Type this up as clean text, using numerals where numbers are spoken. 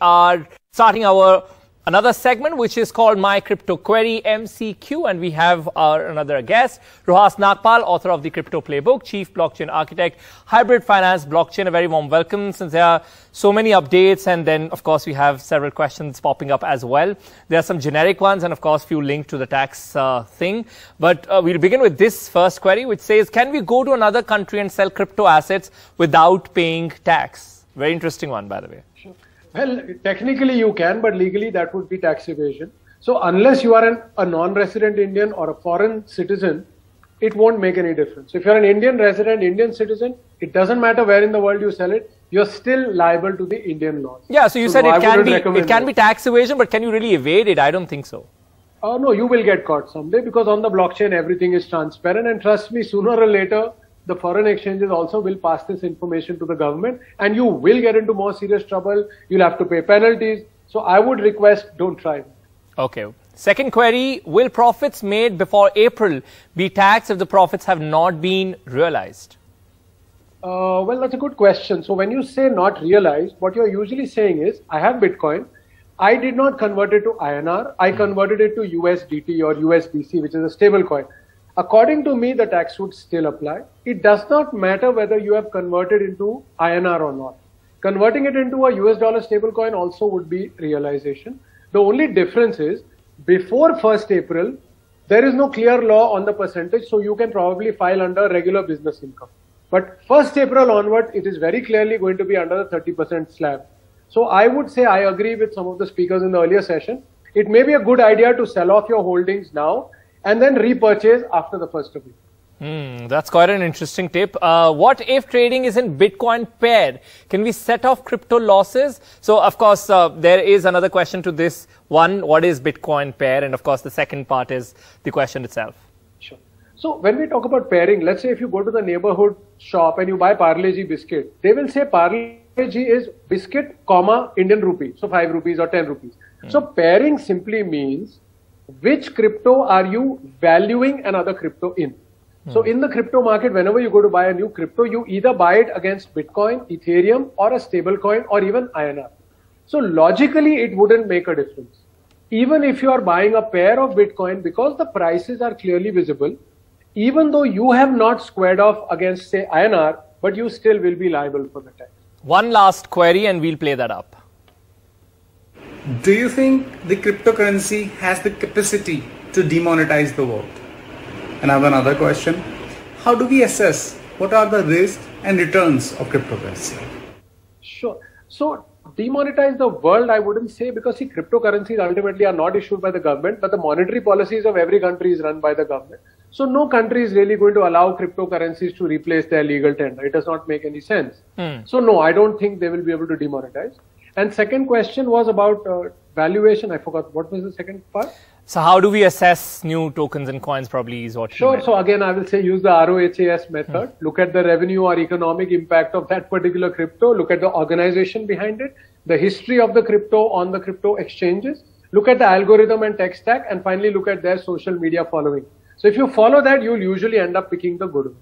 are starting our another segment, which is called My Crypto Query MCQ, and we have another guest, Rohas Nagpal, author of the Crypto Playbook, Chief Blockchain Architect, Hybrid Finance Blockchain. A very warm welcome, since there are so many updates, and then of course we have several questions popping up as well. There are some generic ones, and of course few linked to the tax thing. But we'll begin with this first query, which says, can we go to another country and sell crypto assets without paying tax? Very interesting one, by the way. Sure. Well, technically you can, but legally that would be tax evasion. So unless you are a non-resident Indian or a foreign citizen, it won't make any difference. If you're an Indian resident, Indian citizen, it doesn't matter where in the world you sell it, you're still liable to the Indian laws. Yeah, so you said it can be tax evasion, but can you really evade it? I don't think so. No, you will get caught someday, because on the blockchain everything is transparent, and trust me, sooner or later the foreign exchanges also will pass this information to the government, and you will get into more serious trouble. You'll have to pay penalties. So I would request, don't try it. Okay. Second query, will profits made before April be taxed if the profits have not been realized? Well, that's a good question. So when you say not realized, what you're usually saying is, I have Bitcoin. I did not convert it to INR. I converted it to USDT or USDC, which is a stable coin. According to me, the tax would still apply. It does not matter whether you have converted into INR or not. Converting it into a US dollar stablecoin also would be realization. The only difference is, before 1st April, there is no clear law on the percentage, so you can probably file under regular business income. But 1st April onward, it is very clearly going to be under the 30% slab. So I would say I agree with some of the speakers in the earlier session. It may be a good idea to sell off your holdings now and then repurchase after the 1st of April. That's quite an interesting tip. What if trading is in Bitcoin pair? Can we set off crypto losses? So, of course, there is another question to this. One, what is Bitcoin pair? And, of course, the second part is the question itself. Sure. So, when we talk about pairing, let's say if you go to the neighborhood shop and you buy Parle G biscuit, they will say Parle G is biscuit, comma, Indian rupee. So, 5 rupees or 10 rupees. So, pairing simply means which crypto are you valuing another crypto in. So in the crypto market, whenever you go to buy a new crypto, you either buy it against Bitcoin, Ethereum, or a stable coin, or even INR. So logically, it wouldn't make a difference. Even if you are buying a pair of Bitcoin, because the prices are clearly visible, even though you have not squared off against, say, INR, but you still will be liable for the tax. One last query and we'll play that up. Do you think the cryptocurrency has the capacity to demonetize the world? And I have another question. How do we assess what are the risks and returns of cryptocurrency? Sure. So demonetize the world, I wouldn't say, because see, cryptocurrencies ultimately are not issued by the government, but the monetary policies of every country is run by the government. So no country is really going to allow cryptocurrencies to replace their legal tender. It does not make any sense. So no, I don't think they will be able to demonetize. And second question was about valuation. I forgot. What was the second part? So how do we assess new tokens and coins, probably is what. Sure. So again, I will say use the ROHAS method. Look at the revenue or economic impact of that particular crypto. Look at the organization behind it, the history of the crypto on the crypto exchanges. Look at the algorithm and tech stack, and finally look at their social media following. So if you follow that, you'll usually end up picking the good one.